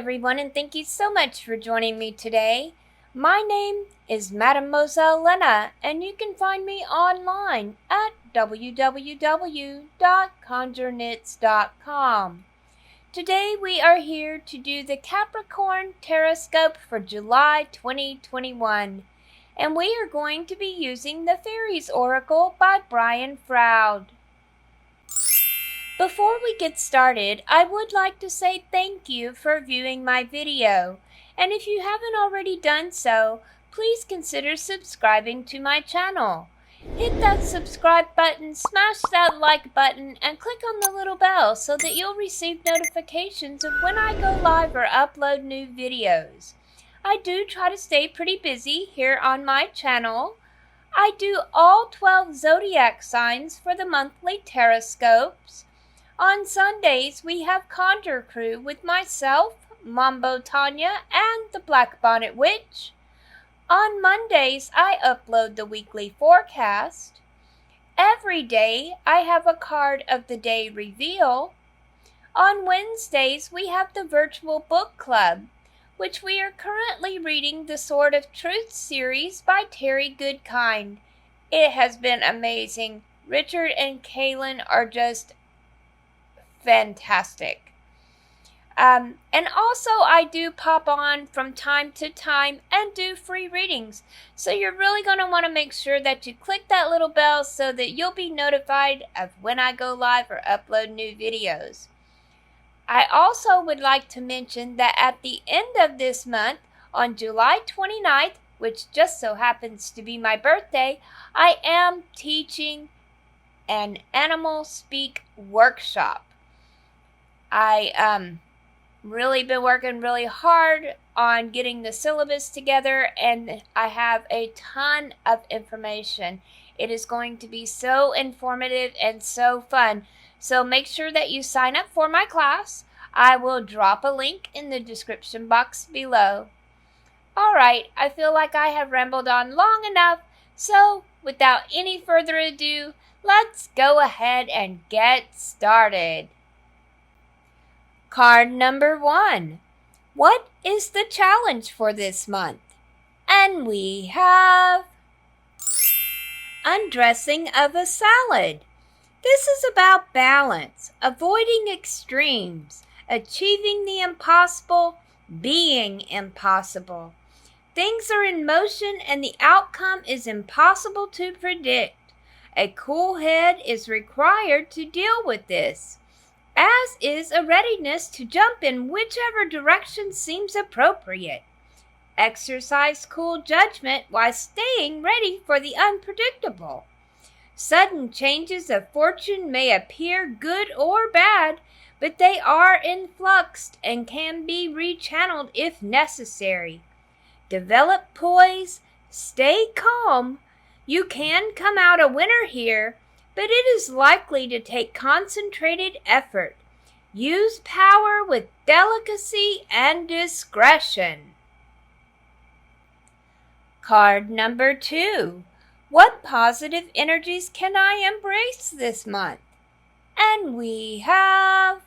everyone, and thank you so much for joining me today. My name is Mademoiselle Lena, and you can find me online at www.conjureknits.com. Today we are here to do the Capricorn TarotScope for July 2021, and we are going to be using the Fairies Oracle by Brian Froud. Before we get started, I would like to say thank you for viewing my video, and if you haven't already done so, please consider subscribing to my channel. Hit that subscribe button, smash that like button, and click on the little bell so that you'll receive notifications of when I go live or upload new videos. I do try to stay pretty busy here on my channel. I do all 12 zodiac signs for the monthly TarotScopes. On Sundays, we have Conjure Crew with myself, Mambo Tanya, and the Black Bonnet Witch. On Mondays, I upload the weekly forecast. Every day, I have a card of the day reveal. On Wednesdays, we have the virtual book club, which we are currently reading the Sword of Truth series by Terry Goodkind. It has been amazing. Richard and Kaylin are just fantastic. And also I do pop on from time to time and do free readings. So you're really going to want to make sure that you click that little bell so that you'll be notified of when I go live or upload new videos. I also would like to mention that at the end of this month, on July 29th, which just so happens to be my birthday, I am teaching an animal speak workshop. I really been working really hard on getting the syllabus together, and I have a ton of information. It is going to be so informative and so fun. So make sure that you sign up for my class. I will drop a link in the description box below. Alright, I feel like I have rambled on long enough, so without any further ado, let's go ahead and get started. Card number 1. What is the challenge for this month? And we have undressing of a salad. This is about balance, avoiding extremes, achieving the impossible, being impossible. Things are in motion and the outcome is impossible to predict. A cool head is required to deal with this, as is a readiness to jump in whichever direction seems appropriate. Exercise cool judgment while staying ready for the unpredictable. Sudden changes of fortune may appear good or bad, but they are influxed and can be rechanneled if necessary. Develop poise, stay calm. You can come out a winner here, but it is likely to take concentrated effort. Use power with delicacy and discretion. Card number 2. What positive energies can I embrace this month? And we have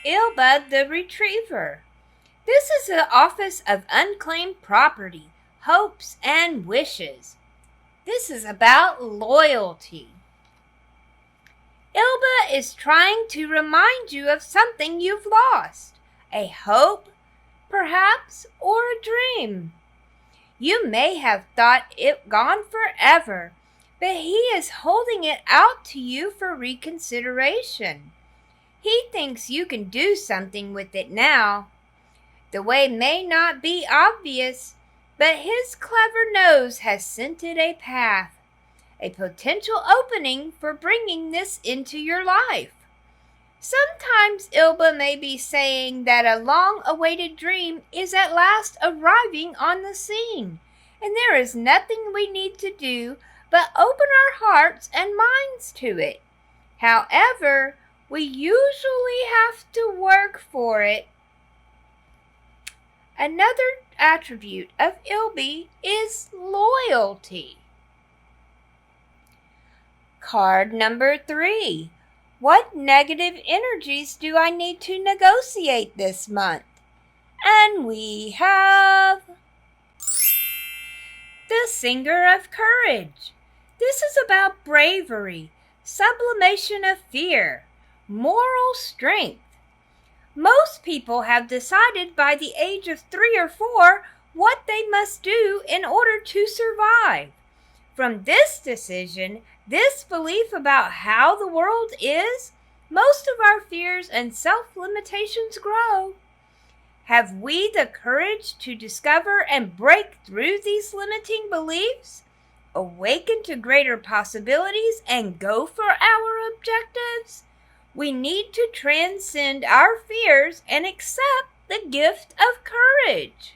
Ilbud the Retriever. This is the Office of Unclaimed Property, Hopes and Wishes. This is about loyalty. Ilba is trying to remind you of something you've lost, a hope, perhaps, or a dream. You may have thought it gone forever, but he is holding it out to you for reconsideration. He thinks you can do something with it now. The way may not be obvious, but his clever nose has scented a path, a potential opening for bringing this into your life. Sometimes Ilba may be saying that a long-awaited dream is at last arriving on the scene, and there is nothing we need to do but open our hearts and minds to it. However, we usually have to work for it. Another attribute of Ilby is loyalty. Card number 3. What negative energies do I need to negotiate this month? And we have the Singer of Courage. This is about bravery, sublimation of fear, moral strength. Most people have decided by the age of 3 or 4 what they must do in order to survive. From this decision, this belief about how the world is, most of our fears and self-limitations grow. Have we the courage to discover and break through these limiting beliefs, awaken to greater possibilities, and go for our objectives? We need to transcend our fears and accept the gift of courage.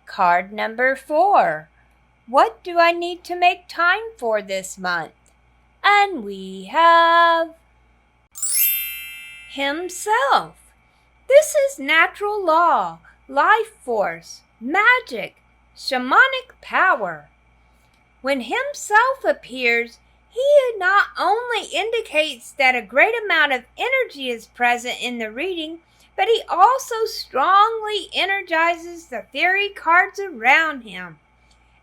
Card number 4. What do I need to make time for this month? And we have Himself. This is natural law, life force, magic, shamanic power. When Himself appears, He not only indicates that a great amount of energy is present in the reading, but He also strongly energizes the fairy cards around Him.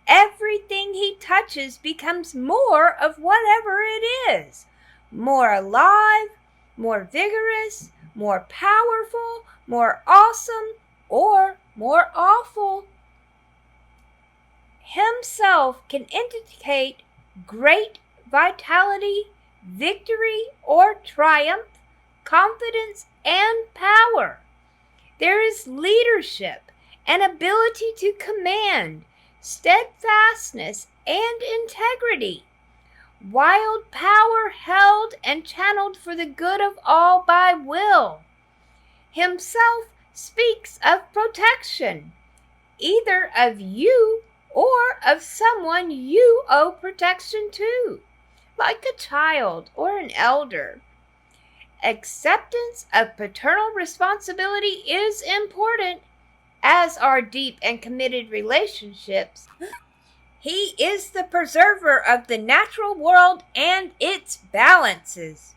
Everything He touches becomes more of whatever it is, more alive, more vigorous, more powerful, more awesome, or more awful. Himself can indicate great vitality, victory, or triumph, confidence, and power. There is leadership, an ability to command, steadfastness, and integrity. Wild power held and channeled for the good of all by will. Himself speaks of protection, either of you or of someone you owe protection to, like a child or an elder. Acceptance of paternal responsibility is important, as are deep and committed relationships. He is the preserver of the natural world and its balances.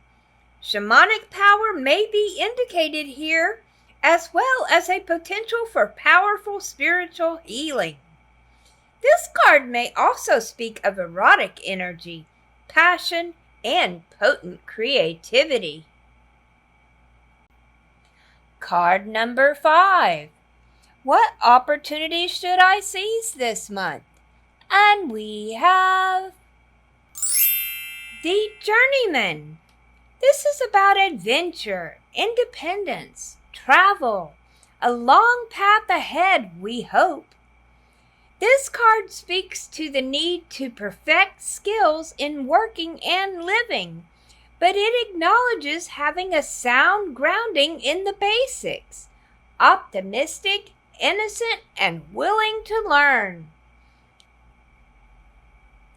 Shamanic power may be indicated here, as well as a potential for powerful spiritual healing. This card may also speak of erotic energy, passion, and potent creativity. Card number 5. What opportunity should I seize this month? And we have the Journeyman. This is about adventure, independence, travel, a long path ahead, we hope. This card speaks to the need to perfect skills in working and living, but it acknowledges having a sound grounding in the basics, optimistic, innocent, and willing to learn.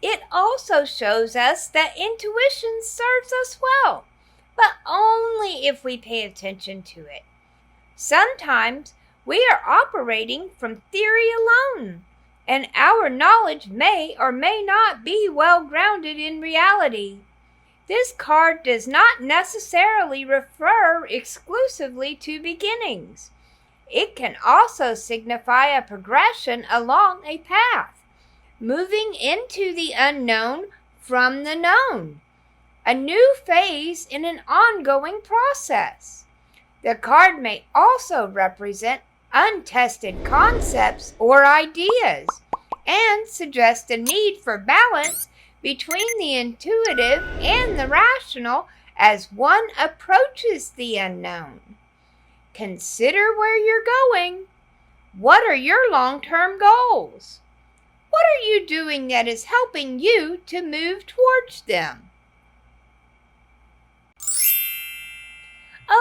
It also shows us that intuition serves us well, but only if we pay attention to it. Sometimes we are operating from theory alone, and our knowledge may or may not be well grounded in reality. This card does not necessarily refer exclusively to beginnings. It can also signify a progression along a path, moving into the unknown from the known, a new phase in an ongoing process. The card may also represent untested concepts or ideas and suggest a need for balance between the intuitive and the rational as one approaches the unknown. Consider where you're going. What are your long-term goals? What are you doing that is helping you to move towards them?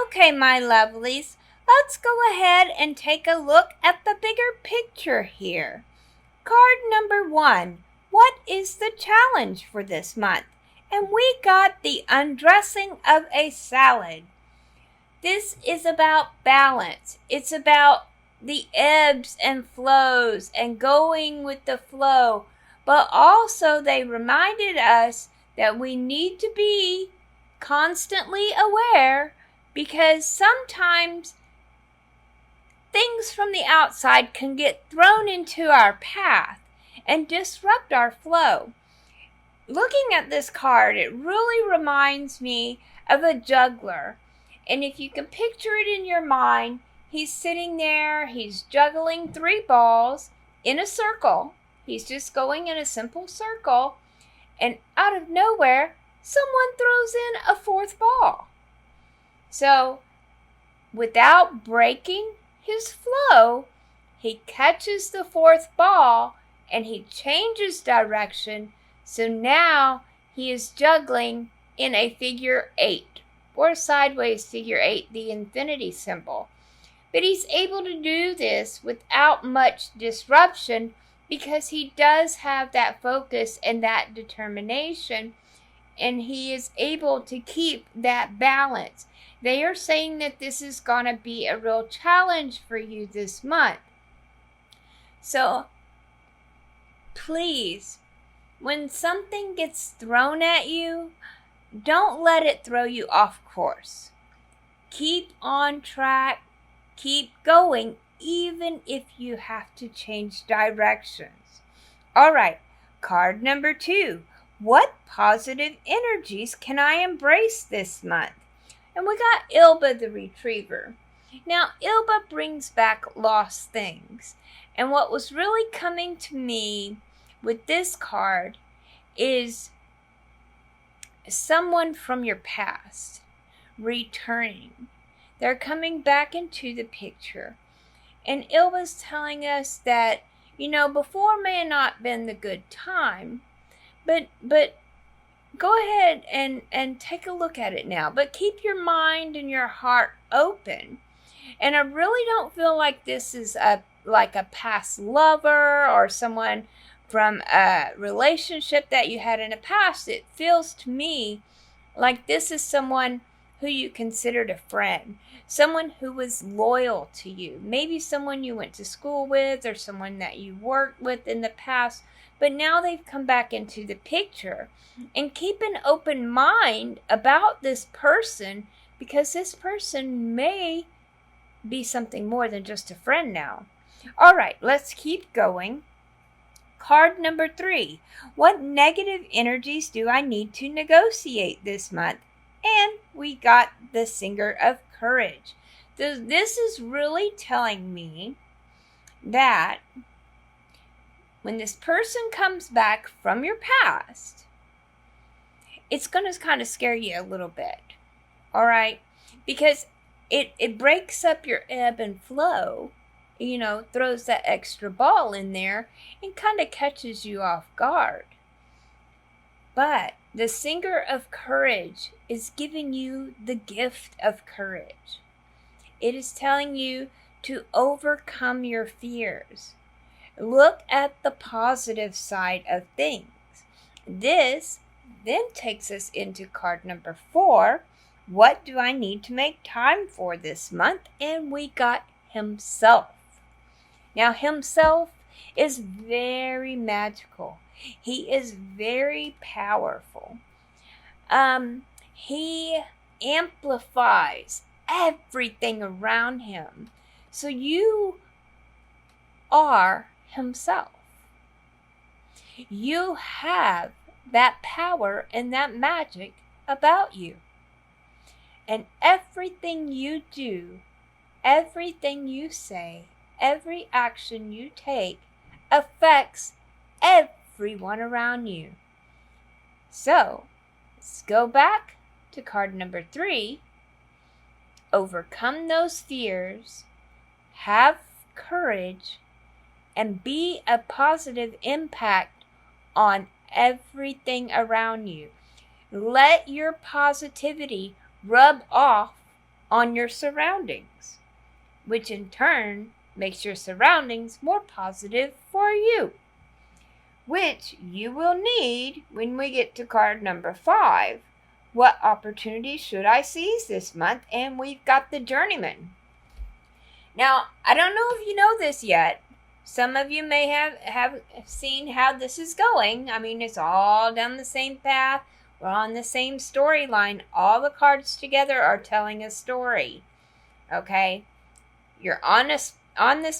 Okay, my lovelies, let's go ahead and take a look at the bigger picture here. Card number 1. What is the challenge for this month? And we got the undressing of a salad. This is about balance. It's about the ebbs and flows and going with the flow. But also they reminded us that we need to be constantly aware, because sometimes things from the outside can get thrown into our path and disrupt our flow. Looking at this card, it really reminds me of a juggler. And if you can picture it in your mind, he's sitting there, he's juggling 3 balls in a circle. He's just going in a simple circle, and out of nowhere, someone throws in a 4th ball. So, without breaking his flow, he catches the 4th ball and he changes direction. So now he is juggling in a figure 8, or a sideways figure 8, the infinity symbol. But he's able to do this without much disruption, because he does have that focus and that determination, and he is able to keep that balance. They are saying that this is going to be a real challenge for you this month. So please, when something gets thrown at you, don't let it throw you off course. Keep on track, keep going, even if you have to change directions. All right, card number 2. What positive energies can I embrace this month? And we got Ilba the Retriever. Now, Ilba brings back lost things. And what was really coming to me with this card is someone from your past returning. They're coming back into the picture. And Ilba's telling us that, before may have not been the good time, but go ahead and take a look at it now. But keep your mind and your heart open. And I really don't feel like this is like a past lover or someone from a relationship that you had in the past. It feels to me like this is someone who you considered a friend, someone who was loyal to you, maybe someone you went to school with or someone that you worked with in the past, but now they've come back into the picture. And keep an open mind about this person, because this person may be something more than just a friend now. All right, let's keep going. Card number 3. What negative energies do I need to negotiate this month? And we got the Singer of Courage. This is really telling me that when this person comes back from your past, it's going to kind of scare you a little bit. All right? Because it breaks up your ebb and flow, throws that extra ball in there and kind of catches you off guard. But the Singer of Courage is giving you the gift of courage. It is telling you to overcome your fears. Look at the positive side of things. This then takes us into card number 4. What do I need to make time for this month? And we got Himself. Now, Himself is very magical. He is very powerful. He amplifies everything around him. So you are Himself. You have that power and that magic about you. And everything you do, everything you say, every action you take affects everyone around you. So, let's go back to card number 3. Overcome those fears, have courage, and be a positive impact on everything around you. Let your positivity rub off on your surroundings, which in turn makes your surroundings more positive for you, which you will need when we get to card number 5. What opportunities should I seize this month? And we've got the Journeyman. Now, I don't know if you know this yet. Some of you may have seen how this is going. I mean, it's all down the same path. We're on the same storyline. All the cards together are telling a story. Okay? You're on this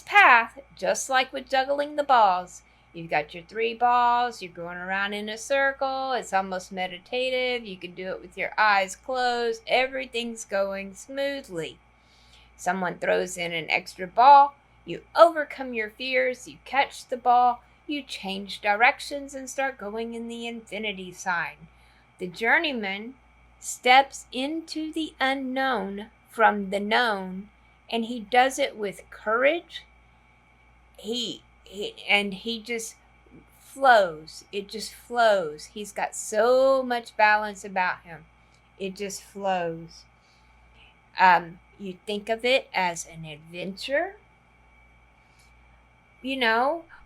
path, just like with juggling the balls. You've got your 3 balls, you're going around in a circle, it's almost meditative, you can do it with your eyes closed, everything's going smoothly. Someone throws in an extra ball, you overcome your fears, you catch the ball, you change directions and start going in the infinity sign. The journeyman steps into the unknown from the known, and he does it with courage. He just flows. It just flows. He's got so much balance about him. It just flows. You think of it as an adventure.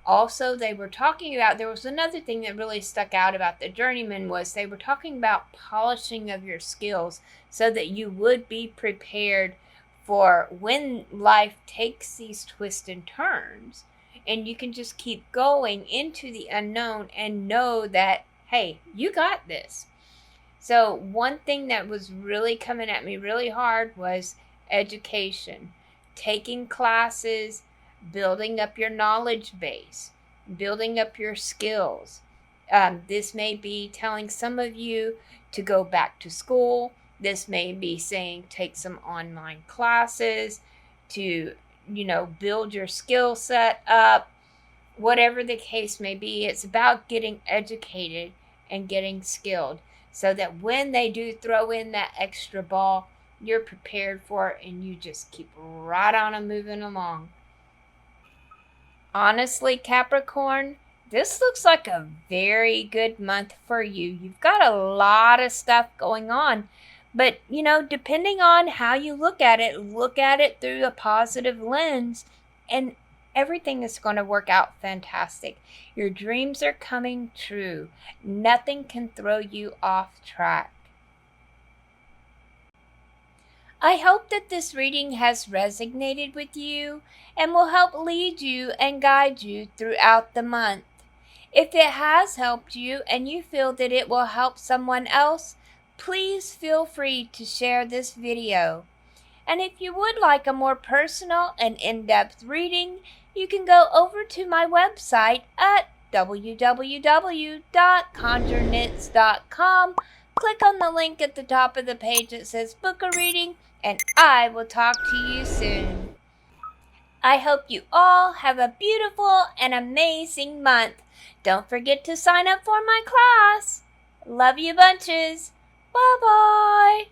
Also they were talking about, there was another thing that really stuck out about the journeyman was they were talking about polishing of your skills so that you would be prepared for when life takes these twists and turns, and you can just keep going into the unknown and know that, hey, you got this. So one thing that was really coming at me really hard was education, taking classes, building up your knowledge base, building up your skills. This may be telling some of you to go back to school. This may be saying take some online classes to, build your skill set up. Whatever the case may be, it's about getting educated and getting skilled so that when they do throw in that extra ball, you're prepared for it and you just keep right on moving along. Honestly, Capricorn, this looks like a very good month for you. You've got a lot of stuff going on. But, depending on how you look at it through a positive lens, and everything is going to work out fantastic. Your dreams are coming true. Nothing can throw you off track. I hope that this reading has resonated with you and will help lead you and guide you throughout the month. If it has helped you and you feel that it will help someone else, please feel free to share this video. And if you would like a more personal and in-depth reading, you can go over to my website at www.conjureknits.com. Click on the link at the top of the page that says book a reading, and I will talk to you soon. I hope you all have a beautiful and amazing month. Don't forget to sign up for my class. Love you bunches. Bye-bye.